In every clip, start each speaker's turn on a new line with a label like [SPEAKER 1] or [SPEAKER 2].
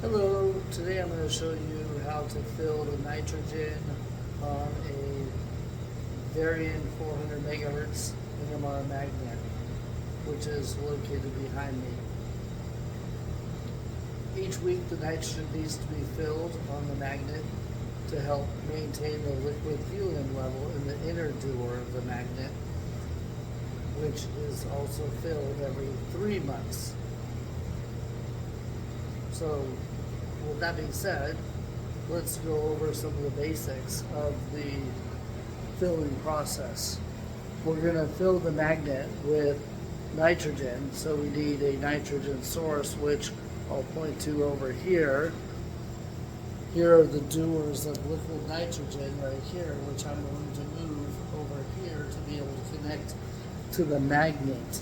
[SPEAKER 1] Hello, today I'm going to show you how to fill the nitrogen on a Varian 400 megahertz NMR magnet, which is located behind me. Each week the nitrogen needs to be filled on the magnet to help maintain the liquid helium level in the inner dewar of the magnet, which is also filled every 3 months. So, with that being said, let's go over some of the basics of the filling process. We're going to fill the magnet with nitrogen, so we need a nitrogen source, which I'll point to over here. Here are the dewars of liquid nitrogen right here, which I'm going to move over here to be able to connect to the magnet.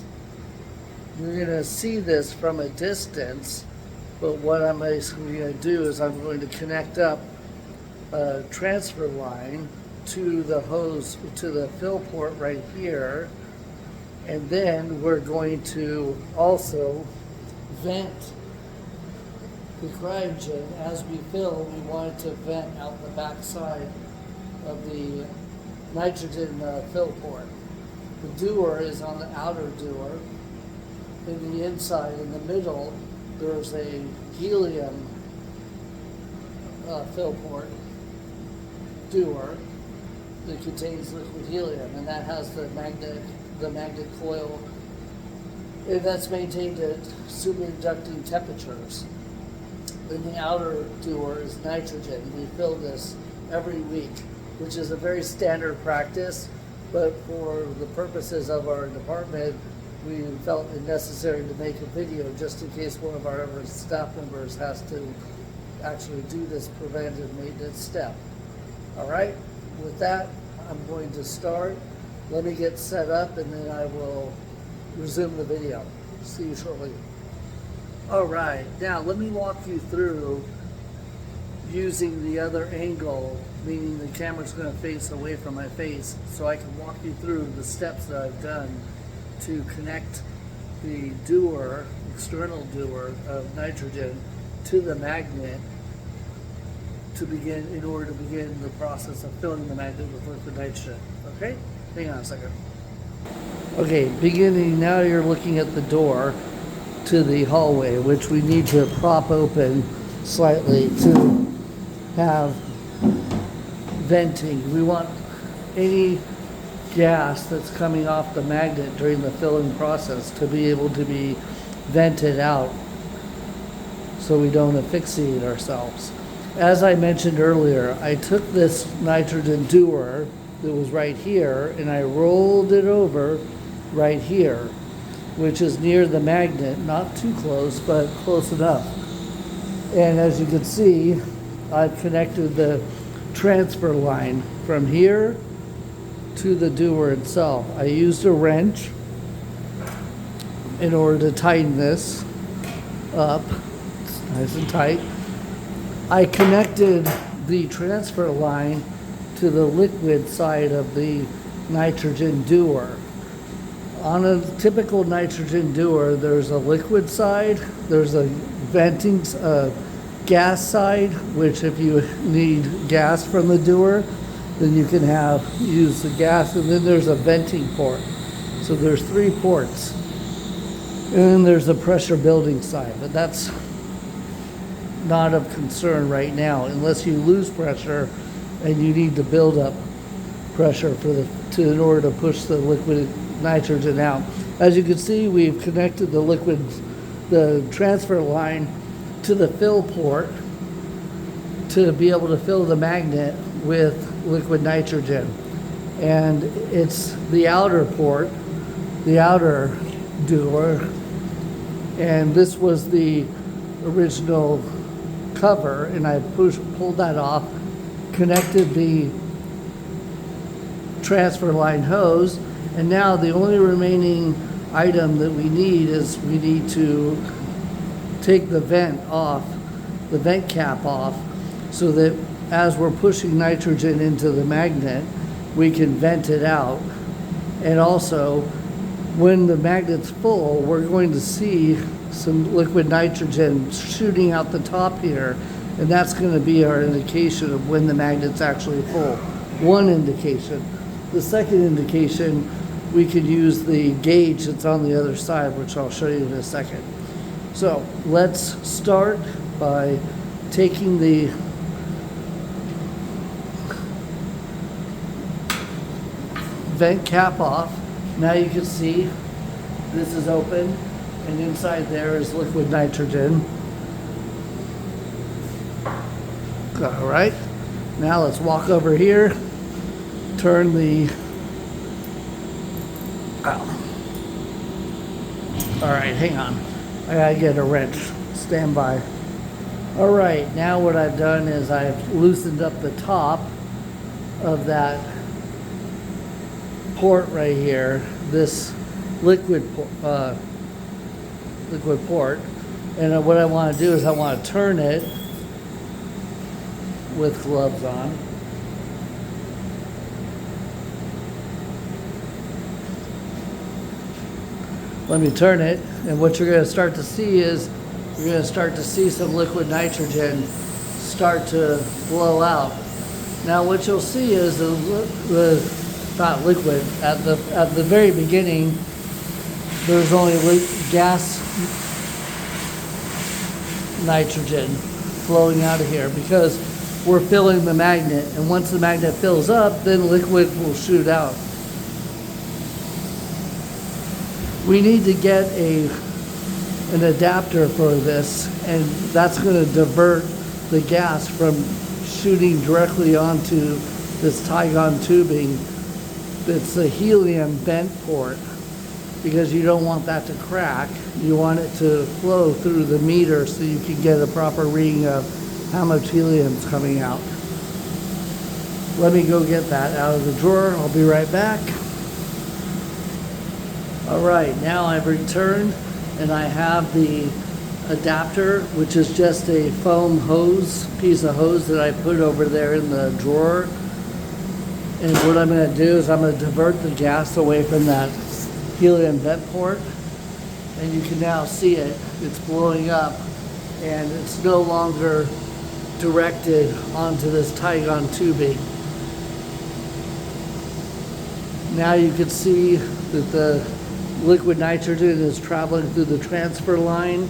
[SPEAKER 1] You're going to see this from a distance, but what I'm basically going to do is I'm going to connect up a transfer line to the hose, to the fill port right here, and then we're going to also vent the cryogen. As we fill, we want it to vent out the back side of the nitrogen fill port. The dewar is on the outer dewar. In the inside, in the middle, there's a helium fill port dewar that contains liquid helium, and that has the magnet coil, and that's maintained at superconducting temperatures. In the outer dewar is nitrogen. We fill this every week, which is a very standard practice, but for the purposes of our department, we felt it necessary to make a video just in case one of our staff members has to actually do this preventive maintenance step. All right, with that, I'm going to start. Let me get set up and then I will resume the video. See you shortly. All right, now let me walk you through using the other angle, meaning the camera's going to face away from my face, so I can walk you through the steps that I've done to connect the dewar, external dewar of nitrogen to the magnet in order to begin the process of filling the magnet with liquid nitrogen. Okay? Hang on a second. Okay, beginning now, you're looking at the door to the hallway, which we need to prop open slightly to have venting. We want any gas that's coming off the magnet during the filling process to be able to be vented out so we don't asphyxiate ourselves. As I mentioned earlier, I took this nitrogen dewar that was right here and I rolled it over right here, which is near the magnet, not too close, but close enough. And as you can see, I've connected the transfer line from here to the dewar itself. I used a wrench in order to tighten this up. It's nice and tight. I connected the transfer line to the liquid side of the nitrogen dewar. On a typical nitrogen dewar, there's a liquid side, there's a venting gas side, which if you need gas from the dewar, then you can use the gas, and then there's a venting port. So there's 3 ports. And then there's a pressure building side, but that's not of concern right now, unless you lose pressure and you need to build up pressure in order to push the liquid nitrogen out. As you can see, we've connected the transfer line to the fill port to be able to fill the magnet with liquid nitrogen. And it's the outer port, the outer dewar, and this was the original cover, and I pulled that off, connected the transfer line hose, and now the only remaining item that we need is we need to take the vent off, the vent cap off, so that as we're pushing nitrogen into the magnet, we can vent it out. And also, when the magnet's full, we're going to see some liquid nitrogen shooting out the top here, and that's going to be our indication of when the magnet's actually full. One indication. The second indication, we could use the gauge that's on the other side, which I'll show you in a second. So let's start by taking the vent cap off. Now you can see this is open, and inside there is liquid nitrogen. All right, now let's walk over here, turn the, all right, hang on. I gotta get a wrench, stand by. All right, now what I've done is I've loosened up the top of that port right here, this liquid port, and what I want to do is I want to turn it with gloves on. Let me turn it, and what you're going to start to see is you're going to start to see some liquid nitrogen start to blow out. Now what you'll see is the not liquid, at the very beginning there's only gas nitrogen flowing out of here because we're filling the magnet, and once the magnet fills up, then liquid will shoot out. We need to get an adapter for this, and that's going to divert the gas from shooting directly onto this Tygon tubing. It's a helium vent port, because you don't want that to crack. You want it to flow through the meter so you can get a proper reading of how much helium is coming out. Let me go get that out of the drawer. I'll be right back. All right, now I've returned, and I have the adapter, which is just a foam hose, piece of hose that I put over there in the drawer. And what I'm going to do is I'm going to divert the gas away from that helium vent port, and you can now see it. It's blowing up, and it's no longer directed onto this Tygon tubing. Now you can see that the liquid nitrogen is traveling through the transfer line,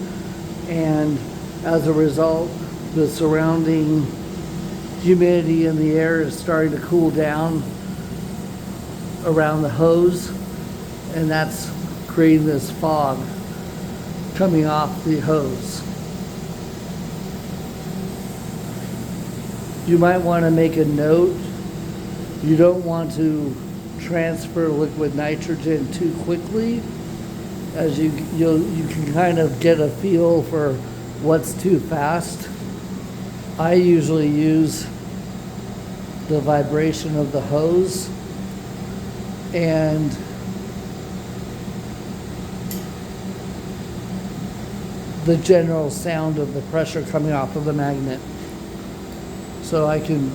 [SPEAKER 1] and as a result, the surrounding humidity in the air is starting to cool down around the hose, and that's creating this fog coming off the hose. You might want to make a note. You don't want to transfer liquid nitrogen too quickly, as you can kind of get a feel for what's too fast. I usually use the vibration of the hose and the general sound of the pressure coming off of the magnet. So I can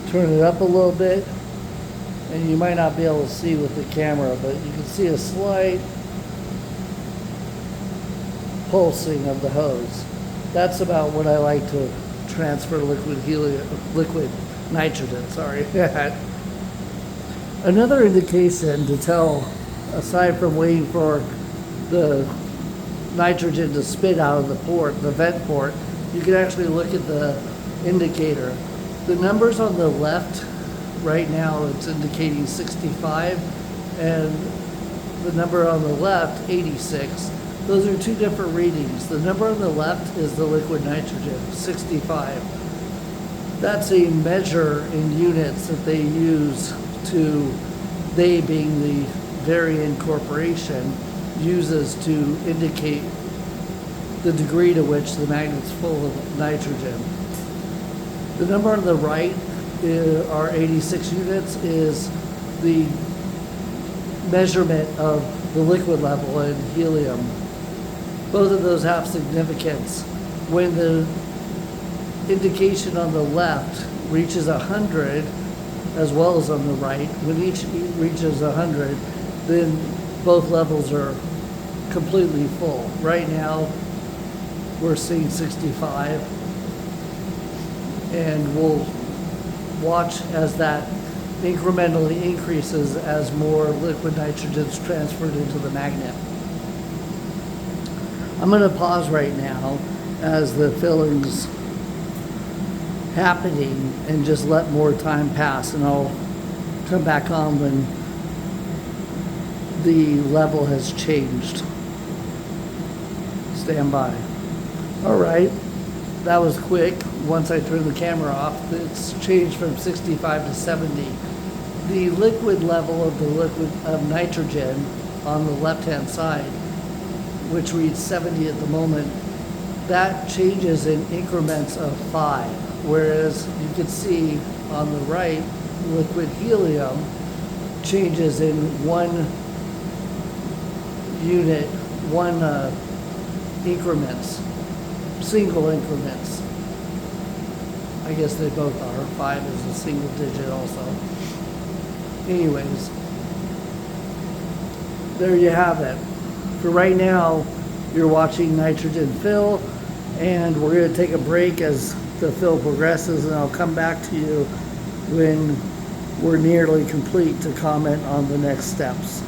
[SPEAKER 1] turn it up a little bit, and you might not be able to see with the camera, but you can see a slight pulsing of the hose. That's about what I like to transfer liquid nitrogen, sorry. Another indication to tell, aside from waiting for the nitrogen to spit out of the port, the vent port, you can actually look at the indicator. The numbers on the left, right now it's indicating 65, and the number on the left, 86. Those are two different readings. The number on the left is the liquid nitrogen, 65. That's a measure in units that they use to, they being the Varian Corporation, uses to indicate the degree to which the magnet's full of nitrogen. The number on the right, our 86 units, is the measurement of the liquid level in helium. Both of those have significance. When the indication on the left reaches 100, as well as on the right, when each reaches 100, then both levels are completely full. Right now, we're seeing 65, and we'll watch as that incrementally increases as more liquid nitrogen is transferred into the magnet. I'm going to pause right now as the filling's happening and just let more time pass, and I'll come back on when the level has changed. Stand by. All right, that was quick. Once I turn the camera off, it's changed from 65 to 70. The liquid level of the liquid of nitrogen on the left-hand side, which reads 70 at the moment, that changes in increments of 5. Whereas you can see on the right, liquid helium changes in one unit, increments, single increments. I guess they both are. 5 is a single digit also. Anyways, there you have it. For right now, you're watching nitrogen fill, and we're going to take a break as the fill progresses, and I'll come back to you when we're nearly complete to comment on the next steps.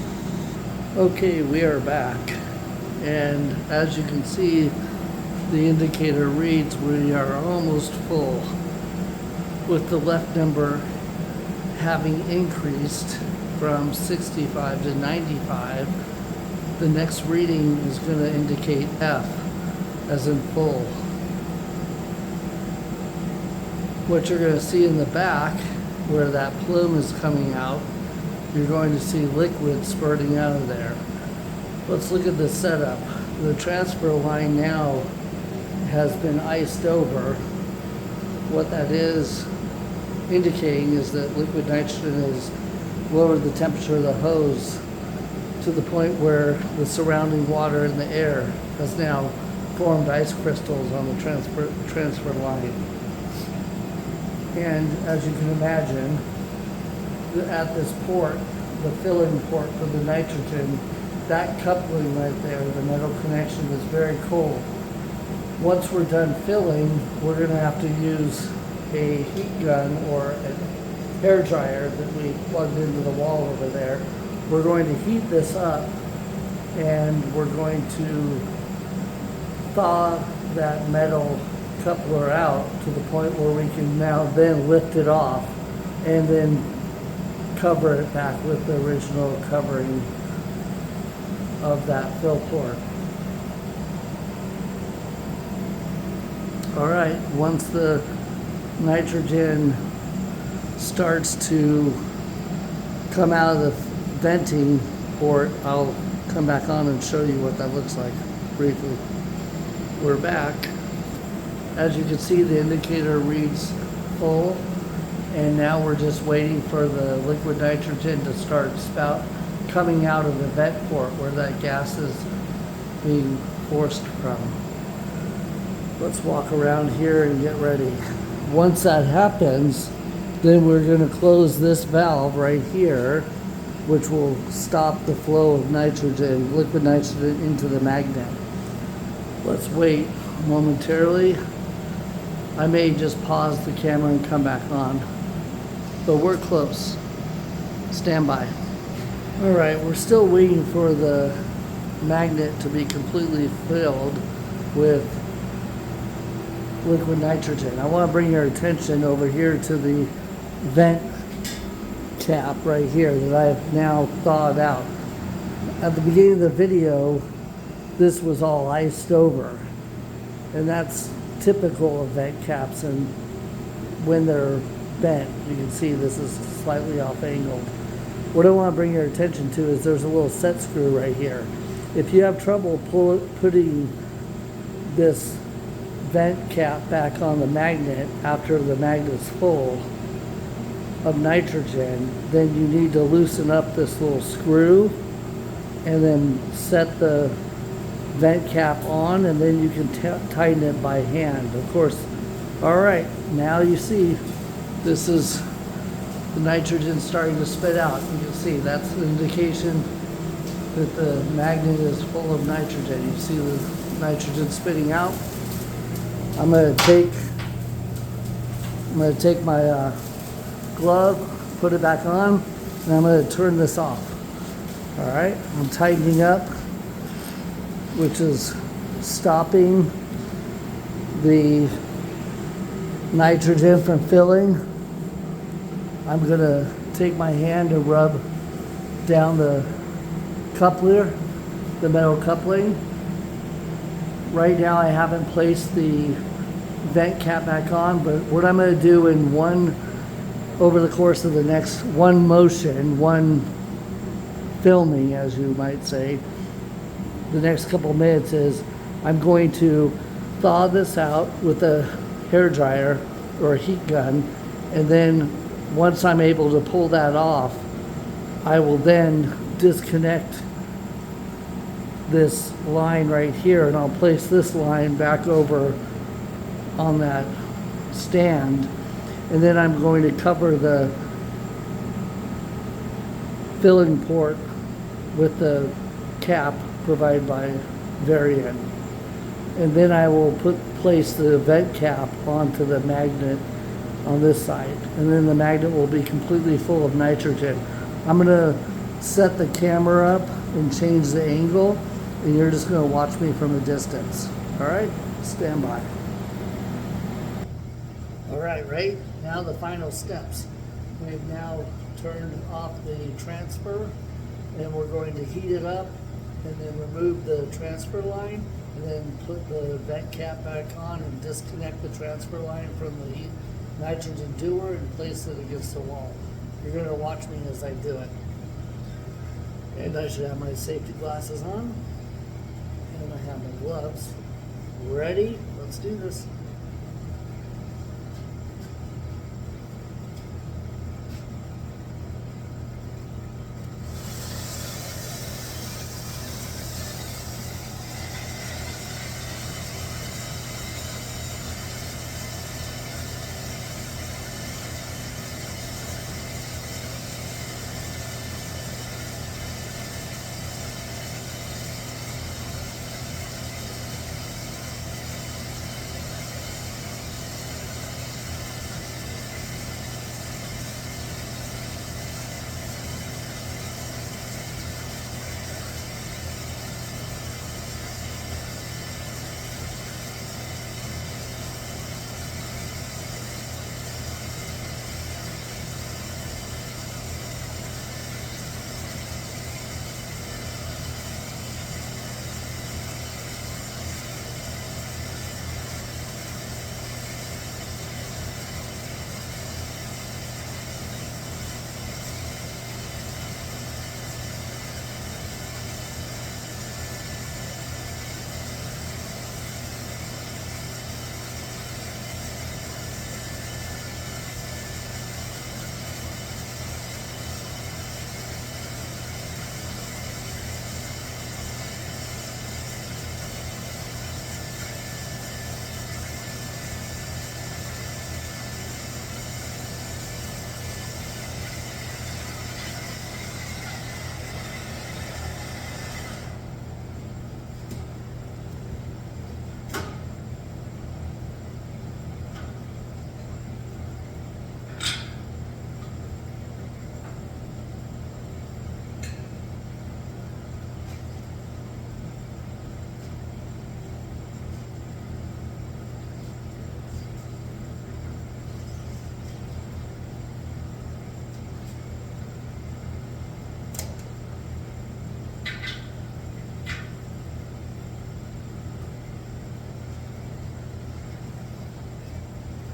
[SPEAKER 1] Okay, we are back, and as you can see, the indicator reads we are almost full, with the left number having increased from 65 to 95. The next reading is going to indicate F, as in full. What you're going to see in the back, where that plume is coming out, you're going to see liquid spurting out of there. Let's look at the setup. The transfer line now has been iced over. What that is indicating is that liquid nitrogen has lowered the temperature of the hose to the point where the surrounding water in the air has now formed ice crystals on the transfer line. And as you can imagine, at this port, the filling port for the nitrogen, that coupling right there, the metal connection, is very cold. Once we're done filling, we're going to have to use a heat gun or a hair dryer that we plugged into the wall over there. We're going to heat this up, and we're going to thaw that metal coupler out to the point where we can now then lift it off and then cover it back with the original covering of that fill port. All right, once the nitrogen starts to come out of the venting port, I'll come back on and show you what that looks like briefly. We're back. As you can see, the indicator reads full, and now we're just waiting for the liquid nitrogen to start coming out of the vent port where that gas is being forced from. Let's walk around here and get ready. Once that happens, then we're going to close this valve right here, which will stop the flow of nitrogen, liquid nitrogen, into the magnet. Let's wait momentarily. I may just pause the camera and come back on, but we're close. Stand by. All right, we're still waiting for the magnet to be completely filled with liquid nitrogen. I want to bring your attention over here to the vent cap right here that I've now thawed out. At the beginning of the video, this was all iced over, and that's typical of vent caps, and when they're bent, you can see this is slightly off angled. What I want to bring your attention to is there's a little set screw right here. If you have trouble putting this vent cap back on the magnet after the magnet's full of nitrogen, then you need to loosen up this little screw and then set the vent cap on, and then you can tighten it by hand, of course. All right, now you see this is the nitrogen starting to spit out. You can see that's the indication that the magnet is full of nitrogen. You see the nitrogen spitting out. I'm gonna take my glove, put it back on, and I'm gonna turn this off. All right, I'm tightening up, which is stopping the nitrogen from filling. I'm gonna take my hand and rub down the coupler, the metal coupling. Right now I haven't placed the vent cap back on, but what I'm gonna do over the course of the next one motion, one filming, as you might say, the next couple minutes is I'm going to thaw this out with a hair dryer or a heat gun, and then once I'm able to pull that off, I will then disconnect this line right here, and I'll place this line back over on that stand, and then I'm going to cover the filling port with the cap provided by Varian, and then I will place the vent cap onto the magnet on this side, and then the magnet will be completely full of nitrogen. I'm gonna set the camera up and change the angle, and you're just gonna watch me from a distance. All right, stand by. All right, now the final steps. We've now turned off the transfer, and we're going to heat it up and then remove the transfer line, and then put the vent cap back on and disconnect the transfer line from the nitrogen dewar and place it against the wall. You're going to watch me as I do it. And I should have my safety glasses on, and I have my gloves. Ready? Let's do this.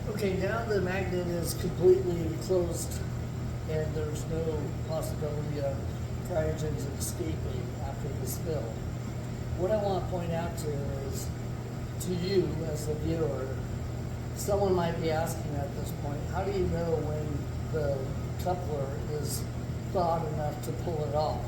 [SPEAKER 1] Okay, now the magnet is completely closed and there's no possibility of cryogens escaping after this fill. What I want to point out to you as the viewer, someone might be asking at this point, how do you know when the coupler is thawed enough to pull it off?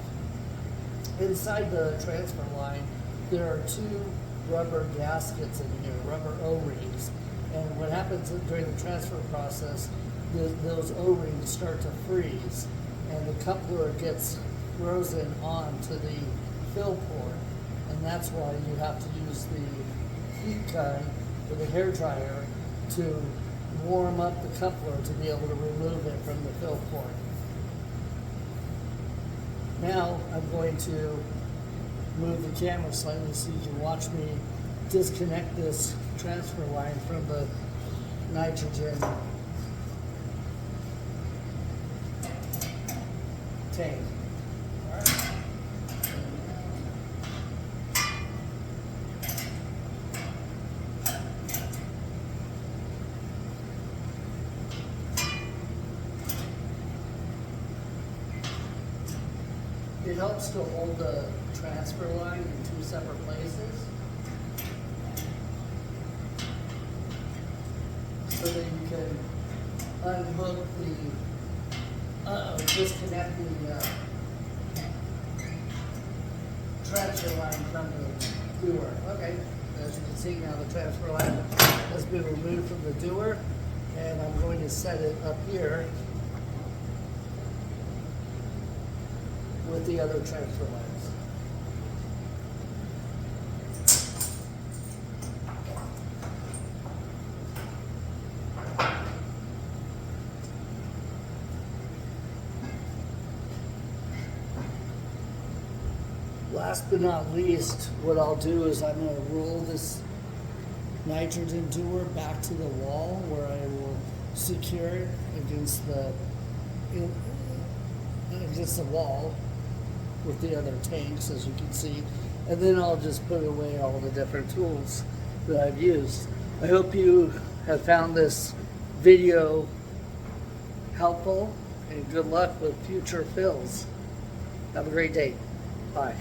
[SPEAKER 1] Inside the transfer line, there are two rubber gaskets in here, rubber O-rings. And what happens during the transfer process, those O-rings start to freeze, and the coupler gets rosin onto the fill port, and that's why you have to use the heat gun or the hair dryer to warm up the coupler to be able to remove it from the fill port. Now I'm going to move the camera slightly so you can watch me disconnect this transfer line from the nitrogen tank. All right. It helps to hold the transfer line in two separate places so that you can unhook disconnect the transfer line from the dewar. Okay, as you can see now the transfer line has been removed from the dewar, and I'm going to set it up here with the other transfer lines. Last but not least, what I'll do is I'm going to roll this nitrogen dewar back to the wall where I will secure it against the wall with the other tanks, as you can see, and then I'll just put away all the different tools that I've used. I hope you have found this video helpful, and good luck with future fills. Have a great day. Bye.